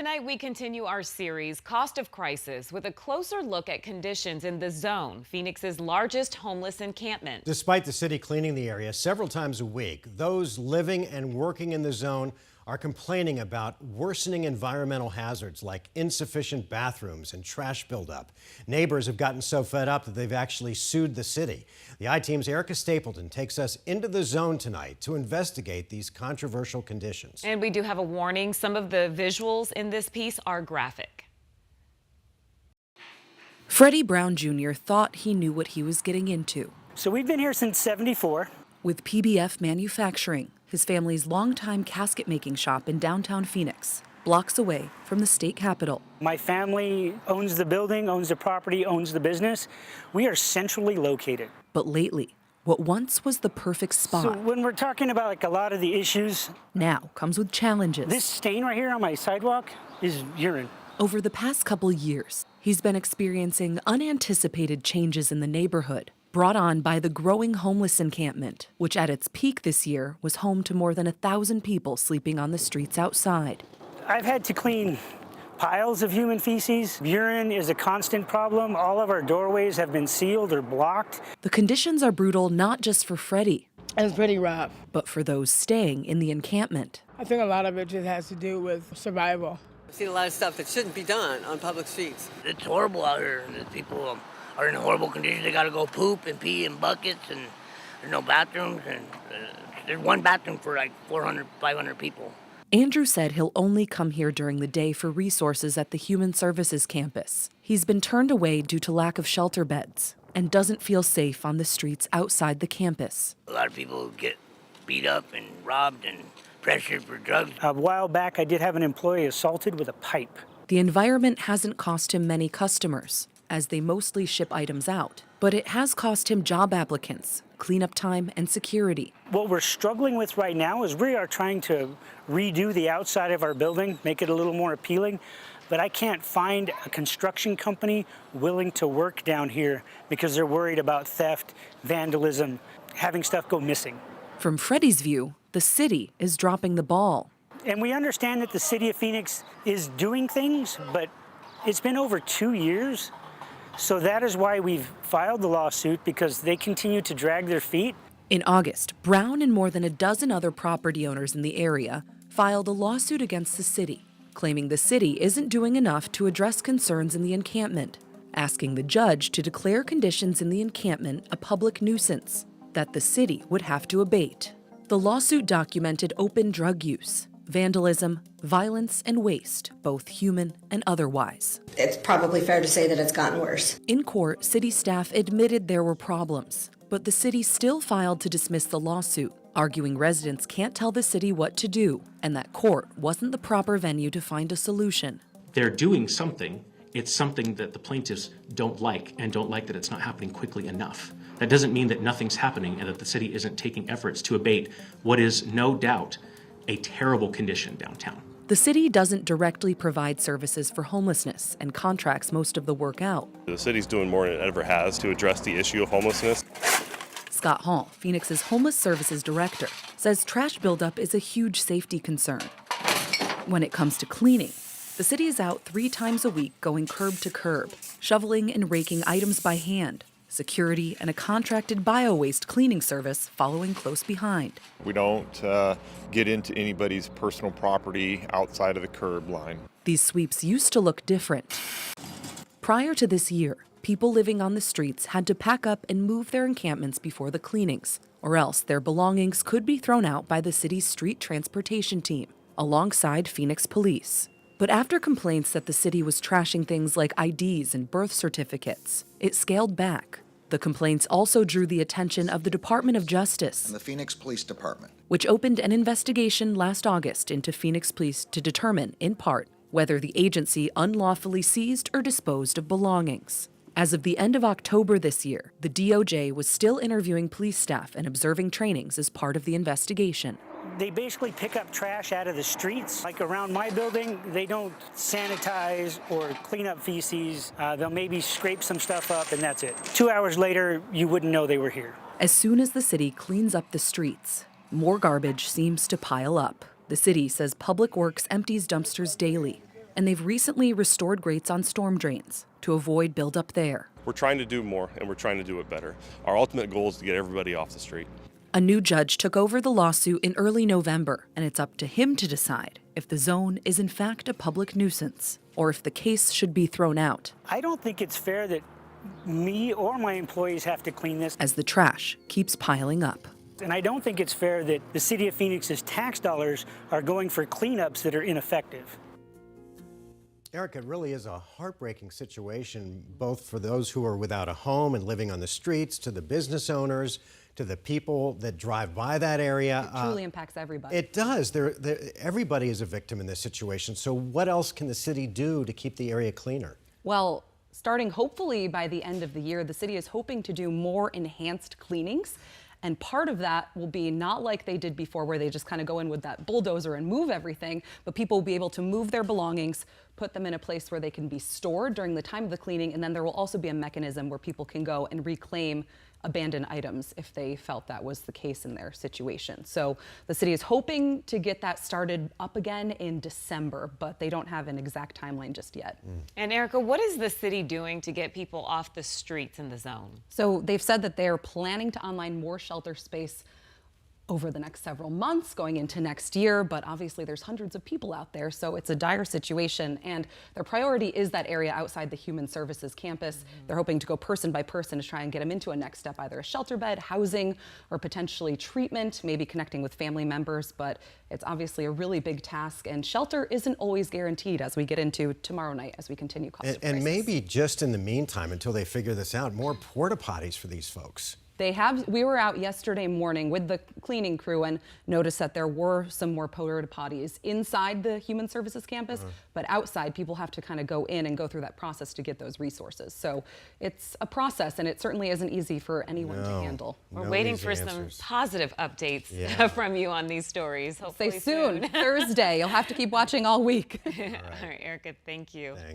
Tonight, we continue our series, Cost of Crisis, with a closer look at conditions in the Zone, Phoenix's largest homeless encampment. Despite the city cleaning the area several times a week, those living and working in the Zone are complaining about worsening environmental hazards like insufficient bathrooms and trash buildup. Neighbors have gotten so fed up that they've actually sued the city. The I-Team's Erica Stapleton takes us into the Zone tonight to investigate these controversial conditions. And we do have a warning. Some of the visuals in this piece are graphic. Freddie Brown Jr. thought he knew what he was getting into. So we've been here since '74. With PBF Manufacturing, his family's longtime casket-making shop in downtown Phoenix, blocks away from the state capitol. My family owns the building, owns the property, owns the business. We are centrally located. But lately, what once was the perfect spot So when we're talking about like a lot of the issues, now comes with challenges. this stain right here on my sidewalk is urine. Over the past couple years, he's been experiencing unanticipated changes in the neighborhood, brought on by the growing homeless encampment, which at its peak this year was home to more than 1,000 people sleeping on the streets outside. I've had to clean piles of human feces. Urine is a constant problem. All of our doorways have been sealed or blocked. The conditions are brutal not just for Freddie, It's pretty rough. but for those staying in the encampment. I think a lot of it just has to do with survival. I've seen a lot of stuff that shouldn't be done on public streets. It's horrible out here. The people are in horrible condition. They got to go poop and pee in buckets, and there's no bathrooms, and there's one bathroom for like 400, 500 people. Andrew said he'll only come here during the day for resources at the Human Services campus. He's been turned away due to lack of shelter beds and doesn't feel safe on the streets outside the campus. A lot of people get beat up and robbed and pressured for drugs. A while back, I did have an employee assaulted with a pipe. The environment hasn't cost him many customers, as they mostly ship items out, but it has cost him job applicants, cleanup time, and security. What we're struggling with right now is we are trying to redo the outside of our building, make it a little more appealing, but I can't find a construction company willing to work down here because they're worried about theft, vandalism, having stuff go missing. From Freddie's view, the city is dropping the ball. And we understand that the city of Phoenix is doing things, but it's been over 2 years. So that is why we've filed the lawsuit, because they continue to drag their feet. In August, Brown and more than a dozen other property owners in the area filed a lawsuit against the city, claiming the city isn't doing enough to address concerns in the encampment, asking the judge to declare conditions in the encampment a public nuisance that the city would have to abate. The lawsuit documented open drug use, vandalism, violence, and waste, both human and otherwise. It's probably fair to say that it's gotten worse. In court, city staff admitted there were problems, but the city still filed to dismiss the lawsuit, arguing residents can't tell the city what to do and that court wasn't the proper venue to find a solution. They're doing something. It's something that the plaintiffs don't like, and don't like that it's not happening quickly enough. That doesn't mean that nothing's happening and that the city isn't taking efforts to abate what is no doubt a terrible condition downtown. The city doesn't directly provide services for homelessness and contracts most of the work out. The city's doing more than it ever has to address the issue of homelessness. Scott Hall, Phoenix's Homeless Services Director, says trash buildup is a huge safety concern. When it comes to cleaning, the city is out 3 times a week going curb to curb, shoveling and raking items by hand. Security and a contracted bio-waste cleaning service following close behind. We don't get into anybody's personal property outside of the curb line. These sweeps used to look different. Prior to this year, people living on the streets had to pack up and move their encampments before the cleanings, or else their belongings could be thrown out by the city's street transportation team, alongside Phoenix police. But after complaints that the city was trashing things like IDs and birth certificates, it scaled back. The complaints also drew the attention of the Department of Justice and the Phoenix Police Department, which opened an investigation last August into Phoenix Police to determine, in part, whether the agency unlawfully seized or disposed of belongings. As of the end of October this year, the DOJ was still interviewing police staff and observing trainings as part of the investigation. They basically pick up trash out of the streets. Like around my building, they don't sanitize or clean up feces. They'll maybe scrape some stuff up and that's it. 2 hours later, you wouldn't know they were here. As soon as the city cleans up the streets, more garbage seems to pile up. The city says Public Works empties dumpsters daily, And they've recently restored grates on storm drains to avoid buildup there. We're trying to do more, and we're trying to do it better. Our ultimate goal is to get everybody off the street. A new judge took over the lawsuit in early November, and it's up to him to decide if the zone is in fact a public nuisance or if the case should be thrown out. I don't think it's fair that me or my employees have to clean this. As the trash keeps piling up. And I don't think it's fair that the city of Phoenix's tax dollars are going for cleanups that are ineffective. Eric, it really is a heartbreaking situation, both for those who are without a home and living on the streets, to the business owners, to the people that drive by that area. It truly impacts everybody. It does. Everybody is a victim in this situation. So what else can the city do to keep the area cleaner? Well, starting hopefully by the end of the year, the city is hoping to do more enhanced cleanings. And part of that will be not like they did before, where they just kind of go in with that bulldozer and move everything, but people will be able to move their belongings, put them in a place where they can be stored during the time of the cleaning, and then there will also be a mechanism where people can go and reclaim abandoned items if they felt that was the case in their situation. So the city is hoping to get that started up again in December, but they don't have an exact timeline just yet. And Erica, what is the city doing to get people off the streets in the zone? So they've said that they're planning to online more shelter space over the next several months going into next year, but obviously there's hundreds of people out there, so it's a dire situation, and their priority is that area outside the Human Services campus. They're hoping to go person by person to try and get them into a next step, either a shelter bed, housing, or potentially treatment, maybe connecting with family members, but it's obviously a really big task, and shelter isn't always guaranteed as we get into tomorrow night as we continue cost of crisis. And maybe just in the meantime, until they figure this out, more porta potties for these folks. We were out yesterday morning with the cleaning crew and noticed that there were some more porta potties inside the Human Services campus, but outside people have to kind of go in and go through that process to get those resources. So it's a process, and it certainly isn't easy for anyone to handle. We're waiting for some positive updates from you on these stories. Hopefully Say soon. Thursday. You'll have to keep watching all week. All right, Erica, thank you. Thanks.